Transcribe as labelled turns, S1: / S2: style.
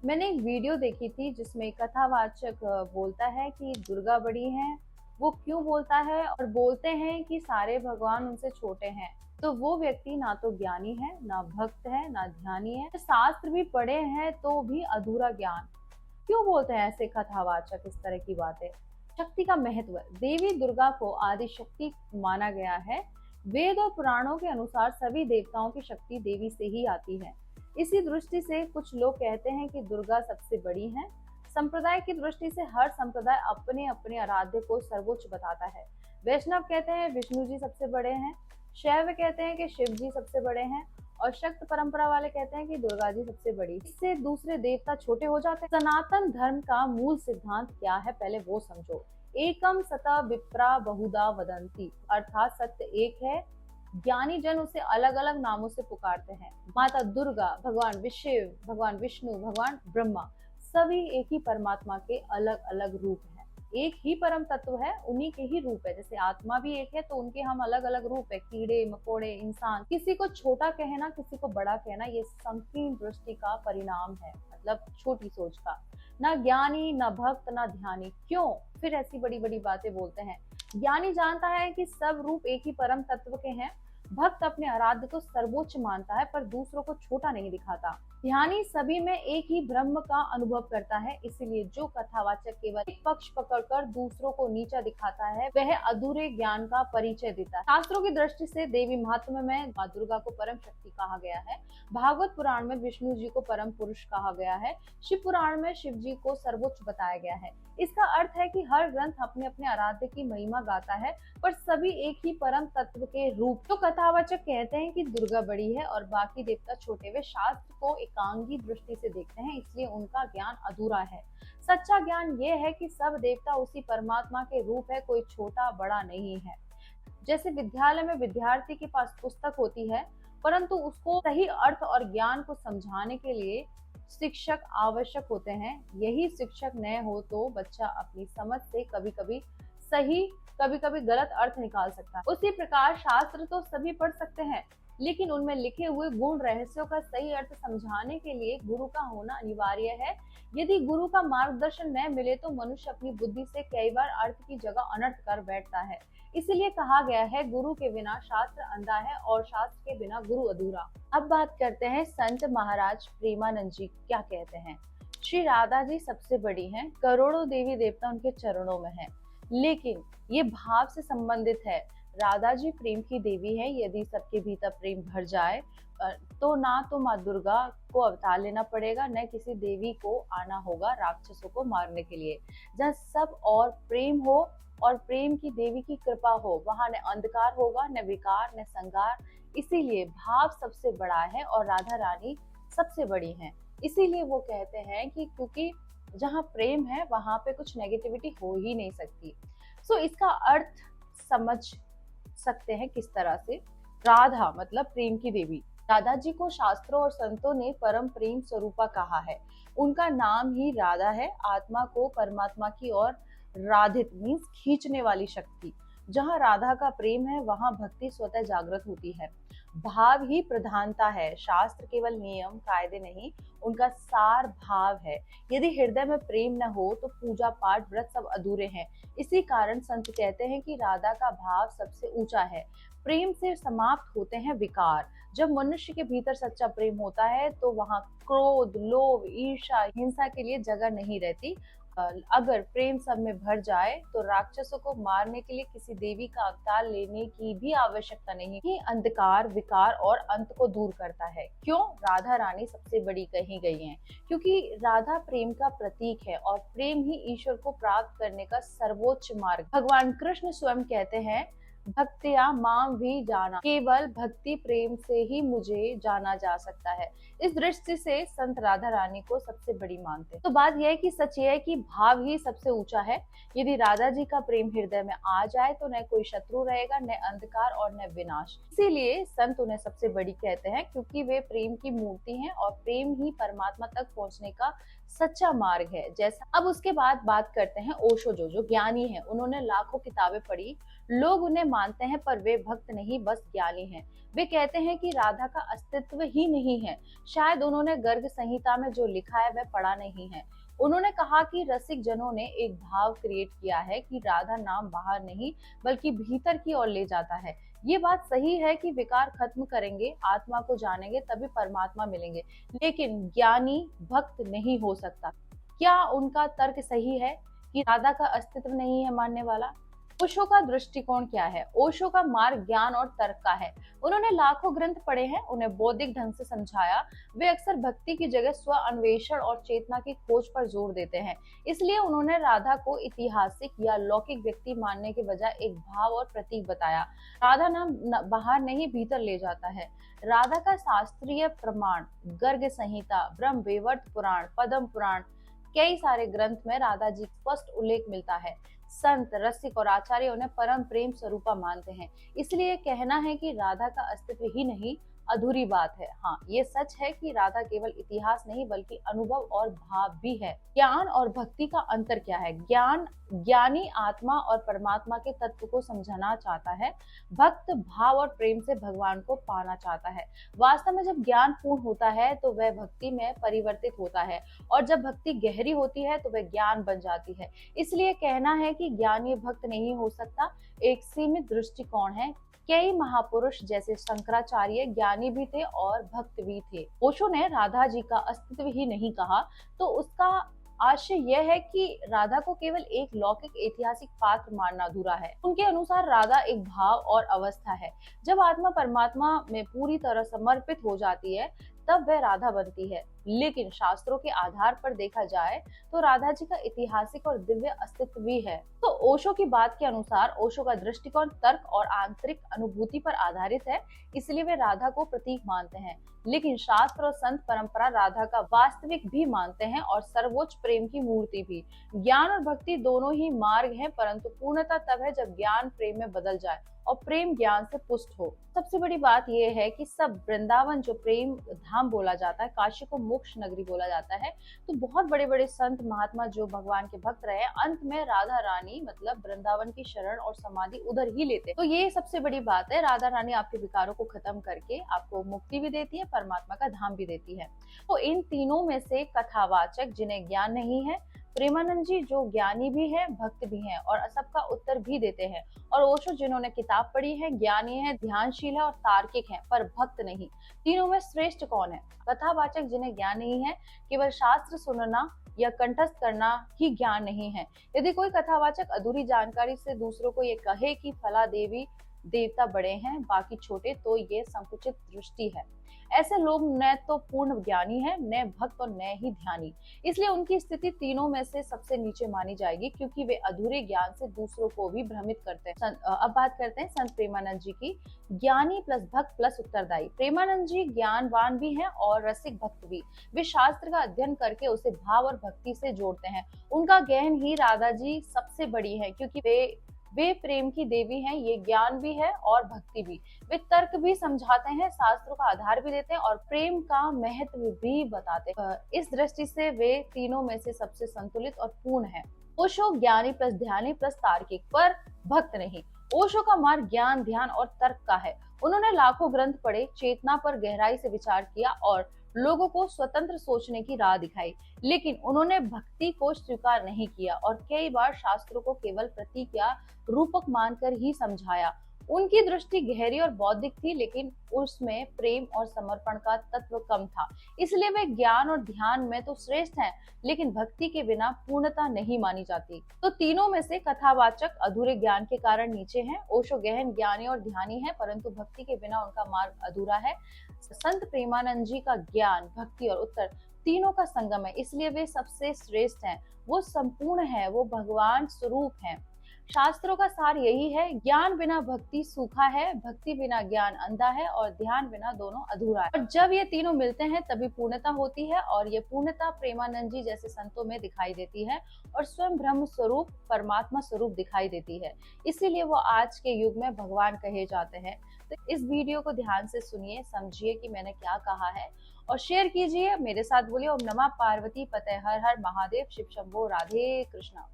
S1: मैंने एक वीडियो देखी थी जिसमें कथावाचक बोलता है कि दुर्गा बड़ी हैं। वो क्यों बोलता है और बोलते हैं कि सारे भगवान उनसे छोटे हैं। तो वो व्यक्ति ना तो ज्ञानी है, ना भक्त है, ना ध्यानी है, शास्त्र भी पढ़े हैं तो भी अधूरा ज्ञान। क्यों बोलते हैं ऐसे कथावाचक इस तरह की बातें? शक्ति का महत्व। देवी दुर्गा को आदि शक्ति माना गया है। वेद और पुराणों के अनुसार सभी देवताओं की शक्ति देवी से ही आती है। इसी दृष्टि से कुछ लोग कहते हैं कि दुर्गा सबसे बड़ी है। संप्रदाय की दृष्टि से हर संप्रदाय अपने अपने आराध्य को सर्वोच्च बताता है। वैष्णव कहते हैं विष्णु जी सबसे बड़े हैं। शैव कहते हैं कि शिव जी सबसे बड़े हैं। और शक्त परंपरा वाले कहते हैं कि दुर्गा जी सबसे बड़ी। इससे दूसरे देवता छोटे हो जाते हैं। सनातन धर्म का मूल सिद्धांत क्या है, पहले वो समझो। एकम सता विप्रा बहुधा वदंती, अर्थात सत्य एक है। ज्ञानी जन उसे अलग अलग नामों से पुकारते हैं। माता दुर्गा, भगवान शिव, भगवान विष्णु, भगवान ब्रह्मा, सभी एक ही परमात्मा के अलग अलग रूप हैं। एक ही परम तत्व है, उन्हीं के ही रूप है। जैसे आत्मा भी एक है तो उनके हम अलग अलग रूप है, कीड़े मकोड़े, इंसान। किसी को छोटा कहना, किसी को बड़ा कहना, ये संकीर्ण दृष्टि का परिणाम है, मतलब छोटी सोच का। ना ज्ञानी, ना भक्त, ना ध्यानी। क्यों फिर ऐसी बड़ी बड़ी बातें बोलते हैं? ज्ञानी जानता है कि सब रूप एक ही परम तत्व के हैं। भक्त अपने आराध्य को सर्वोच्च मानता है पर दूसरों को छोटा नहीं दिखाता। ध्यानी सभी में एक ही ब्रह्म का अनुभव करता है। इसीलिए जो कथावाचक केवल एक पक्ष पकड़कर दूसरों को नीचा दिखाता है वह अधूरे ज्ञान का परिचय देता है। शास्त्रों की दृष्टि से देवी महात्म्य में माँ दुर्गा को परम शक्ति कहा गया है। भागवत पुराण में विष्णु जी को परम पुरुष कहा गया है। शिव पुराण में शिव जी को सर्वोच्च बताया गया है। इसका अर्थ है कि हर ग्रंथ अपने अपने आराध्य की महिमा गाता है पर सभी एक ही परम तत्व के रूप। तो कथावाचक कहते हैं कि दुर्गा बड़ी है और बाकी देवता छोटे। वे शास्त्र को एकांगी दृष्टि से देखते हैं, इसलिए उनका ज्ञान अधूरा है। सच्चा ज्ञान ये है कि सब देवता उसी परमात्मा के रूप है, कोई छोटा बड़ा नहीं है। जैसे विद्यालय में विद्यार्थी के पास पुस्तक होती है परंतु उसको सही अर्थ और ज्ञान को समझाने के लिए शिक्षक आवश्यक होते हैं। यही शिक्षक न हो तो बच्चा अपनी समझ से कभी कभी सही, कभी कभी गलत अर्थ निकाल सकता है। उसी प्रकार शास्त्र तो सभी पढ़ सकते हैं लेकिन उनमें लिखे हुए गुण रहस्यों का सही अर्थ समझाने के लिए गुरु का होना अनिवार्य है। यदि गुरु का मार्गदर्शन न मिले तो मनुष्य अपनी बुद्धि से कई बार अर्थ की जगह अनर्थ कर बैठता है। इसलिए कहा गया है गुरु के बिना शास्त्र अंधा है और शास्त्र के बिना गुरु अधूरा। अब बात करते हैं संत महाराज प्रेमानंद जी क्या कहते हैं। श्री राधा जी सबसे बड़ी हैं, करोड़ों देवी देवता उनके चरणों में हैं, लेकिन ये भाव से संबंधित है। राधा जी प्रेम की देवी है। यदि सबके भीतर प्रेम भर जाए तो ना तो माँ दुर्गा को अवतार लेना पड़ेगा, न किसी देवी को आना होगा राक्षसों को मारने के लिए। जहाँ सब और प्रेम हो और प्रेम की देवी की कृपा हो वहां न अंधकार होगा, न विकार, न संगार। इसीलिए भाव सबसे बड़ा है और राधा रानी सबसे बड़ी हैं। इसीलिए वो कहते हैं कि क्योंकि जहाँ प्रेम है वहां पे कुछ नेगेटिविटी हो ही नहीं सकती। सो इसका अर्थ समझ सकते हैं किस तरह से। राधा मतलब प्रेम की देवी। राधा जी को शास्त्रों और संतों ने परम प्रेम स्वरूपा कहा है। उनका नाम ही राधा है। आत्मा को परमात्मा की ओर राधित मीन्स खींचने वाली शक्ति। जहाँ राधा का प्रेम है वहां भक्ति स्वतः जागृत होती है। भाव ही प्रधानता है। शास्त्र केवल नियम कायदे नहीं, उनका सार भाव है। यदि हृदय में प्रेम न हो तो पूजा पाठ व्रत सब अधूरे हैं। इसी कारण संत कहते हैं कि राधा का भाव सबसे ऊंचा है। प्रेम से समाप्त होते हैं विकार। जब मनुष्य के भीतर सच्चा प्रेम होता है तो वहां क्रोध, लोभ, ईर्ष्या, हिंसा के लिए जगह नहीं रहती। अगर प्रेम सब में भर जाए तो राक्षसों को मारने के लिए किसी देवी का अवतार लेने की भी आवश्यकता नहीं। ही अंधकार, विकार और अंत को दूर करता है। क्यों राधा रानी सबसे बड़ी कही गई हैं? क्योंकि राधा प्रेम का प्रतीक है और प्रेम ही ईश्वर को प्राप्त करने का सर्वोच्च मार्ग। भगवान कृष्ण स्वयं कहते हैं भक्तिया माम भी जाना, केवल भक्ति प्रेम से ही मुझे जाना जा सकता है। इस दृष्टि से संत राधा रानी को सबसे बड़ी मानते हैं। तो बात यह है कि सच यह है कि भाव ही सबसे ऊंचा है। यदि राधा जी का प्रेम हृदय में आ जाए तो न कोई शत्रु रहेगा, न अंधकार और न विनाश। इसीलिए संत उन्हें सबसे बड़ी कहते हैं क्योंकि वे प्रेम की मूर्ति हैं और प्रेम ही परमात्मा तक पहुंचने का सच्चा मार्ग है। जैसा अब उसके बाद बात करते हैं ओशो जो ज्ञानी है। उन्होंने लाखों किताबें पढ़ी, लोग उन्हें मानते हैं पर वे भक्त नहीं बस ज्ञानी हैं। वे कहते हैं कि राधा का अस्तित्व ही नहीं है। शायद उन्होंने गर्ग संहिता में जो लिखा है वह पढ़ा नहीं है। उन्होंने कहा कि रसिक जनों ने एक भाव क्रिएट किया है कि राधा नाम बाहर नहीं बल्कि भीतर की ओर ले जाता है। ये बात सही है कि विकार खत्म करेंगे, आत्मा को जानेंगे तभी परमात्मा मिलेंगे, लेकिन ज्ञानी भक्त नहीं हो सकता। क्या उनका तर्क सही है कि राधा का अस्तित्व नहीं है मानने वाला? ओशो का दृष्टिकोण क्या है? ओशो का मार्ग ज्ञान और तर्क का है। उन्होंने लाखों ग्रंथ पढ़े हैं, उन्हें बौद्धिक ढंग से समझाया। वे अक्सर भक्ति की जगह स्व अन्वेषण और चेतना की खोज पर जोर देते हैं। इसलिए उन्होंने राधा को ऐतिहासिक या लौकिक व्यक्ति मानने के बजाय एक भाव और प्रतीक बताया। राधा नाम बाहर नहीं भीतर ले जाता है। राधा का शास्त्रीय प्रमाण गर्ग संहिता, ब्रह्म वैवर्त पुराण, पद्म पुराण, कई सारे ग्रंथ में राधा जी स्पष्ट उल्लेख मिलता है। संत, रसिक और आचार्य उन्हें परम प्रेम स्वरूपा मानते हैं। इसलिए कहना है कि राधा का अस्तित्व ही नहीं अधूरी बात है। हाँ, ये सच है कि राधा केवल इतिहास नहीं बल्कि अनुभव और भाव भी है। ज्ञान और भक्ति का अंतर क्या है? ज्ञानी आत्मा और परमात्मा के तत्व को समझना चाहता है। भक्त भाव और प्रेम से भगवान को पाना चाहता है। वास्तव में जब ज्ञान पूर्ण होता है तो वह भक्ति में परिवर्तित होता है, और जब भक्ति गहरी होती है तो वह ज्ञान बन जाती है। इसलिए कहना है कि ज्ञानी भक्त नहीं हो सकता एक सीमित दृष्टिकोण है। कई महापुरुष जैसे शंकराचार्य ज्ञानी भी थे और भक्त भी थे। ओशो ने राधा जी का अस्तित्व ही नहीं कहा, तो उसका आशय यह है कि राधा को केवल एक लौकिक ऐतिहासिक पात्र मानना अधूरा है। उनके अनुसार राधा एक भाव और अवस्था है। जब आत्मा परमात्मा में पूरी तरह समर्पित हो जाती है तब वह राधा बनती है। लेकिन शास्त्रों के आधार पर देखा जाए तो राधा जी का ऐतिहासिक और दिव्य अस्तित्व भी है। तो ओशो की बात के अनुसार ओशो का दृष्टिकोण तर्क और आंतरिक अनुभूति पर आधारित है, इसलिए वे राधा को प्रतीक मानते हैं। लेकिन शास्त्र और संत परंपरा राधा का वास्तविक भी मानते हैं और सर्वोच्च प्रेम की मूर्ति भी। ज्ञान और भक्ति दोनों ही मार्ग हैं, परंतु पूर्णता तब है जब ज्ञान प्रेम में बदल जाए और प्रेम ज्ञान से पुष्ट हो। सबसे बड़ी बात यह है कि सब वृंदावन जो प्रेम धाम बोला जाता है, काशी को मोक्ष नगरी बोला जाता है, तो बहुत बड़े बड़े संत महात्मा जो भगवान के भक्त रहे अंत में राधा रानी मतलब वृंदावन की शरण और समाधि उधर ही लेते। तो ये सबसे बड़ी बात है, राधा रानी आपके विकारों को खत्म करके आपको मुक्ति भी देती है, परमात्मा का धाम भी देती है। तो इन तीनों में से कथावाचक जिन्हें ज्ञान नहीं है, प्रेमानंद जी जो ज्ञानी भी है भक्त भी हैं और सबका उत्तर भी देते हैं, और ओशो जिन्होंने किताब पढ़ी है, ज्ञानी है, ध्यानशील है और तार्किक है पर भक्त नहीं। तीनों में श्रेष्ठ कौन है? कथावाचक जिन्हें ज्ञान नहीं है, केवल शास्त्र सुनना या कंठस्थ करना ही ज्ञान नहीं है। यदि कोई कथावाचक अधूरी जानकारी से दूसरों को ये कहे कि फला देवी देवता बड़े हैं बाकी छोटे, तो ये संकुचित दृष्टि है। ऐसे लोग न तो पूर्ण ज्ञानी है, न भक्त और न ही ध्यानी। इसलिए उनकी स्थिति तीनों में से सबसे नीचे मानी जाएगी, क्योंकि वे अधूरे ज्ञान से दूसरों को भी भ्रमित करते हैं। अब बात करते हैं संत प्रेमानंद जी की। ज्ञानी प्लस भक्त प्लस उत्तरदायी। प्रेमानंद जी ज्ञानवान भी हैं और रसिक भक्त भी। वे शास्त्र का अध्ययन करके उसे भाव और भक्ति से जोड़ते हैं। उनका गहन ही राधा जी सबसे बड़ी है, क्योंकि वे प्रेम की देवी हैं। ये ज्ञान भी है और भक्ति भी। वे तर्क भी समझाते हैं, शास्त्रों का आधार भी देते हैं और प्रेम का महत्व भी बताते हैं। इस दृष्टि से वे तीनों में से सबसे संतुलित और पूर्ण है। ओशो ज्ञानी प्लस ध्यानी प्लस तार्किक पर भक्त नहीं। ओशो का मार्ग ज्ञान, ध्यान और तर्क का है। उन्होंने लाखों ग्रंथ पढ़े, चेतना पर गहराई से विचार किया और लोगों को स्वतंत्र सोचने की राह दिखाई, लेकिन उन्होंने भक्ति को स्वीकार नहीं किया और कई बार शास्त्रों को केवल प्रतीक या रूपक मानकर ही समझाया। उनकी दृष्टि गहरी और बौद्धिक थी, लेकिन उसमें प्रेम और समर्पण का तत्व कम था। इसलिए वे ज्ञान और ध्यान में तो श्रेष्ठ हैं, लेकिन भक्ति के बिना पूर्णता नहीं मानी जाती। तो तीनों में से कथावाचक अधूरे ज्ञान के कारण नीचे हैं। ओशो गहन ज्ञानी और ध्यानी है, परंतु भक्ति के बिना उनका मार्ग अधूरा है। संत प्रेमानंद जी का ज्ञान, भक्ति और उत्तर तीनों का संगम है, इसलिए वे सबसे श्रेष्ठ हैं। वो संपूर्ण है, वो भगवान स्वरूप हैं। शास्त्रों का सार यही है, ज्ञान बिना भक्ति सूखा है, भक्ति बिना ज्ञान अंधा है और ध्यान बिना दोनों अधूरा है। और जब ये तीनों मिलते हैं तभी पूर्णता होती है, और ये पूर्णता प्रेमानंद जी जैसे संतों में दिखाई देती है और स्वयं ब्रह्म स्वरूप परमात्मा स्वरूप दिखाई देती है। इसीलिए वो आज के युग में भगवान कहे जाते हैं। तो इस वीडियो को ध्यान से सुनिए, समझिए कि मैंने क्या कहा है और शेयर कीजिए। मेरे साथ बोलिए ओम नमः पार्वती पते हर हर महादेव, शिव शंभो, राधे कृष्णा।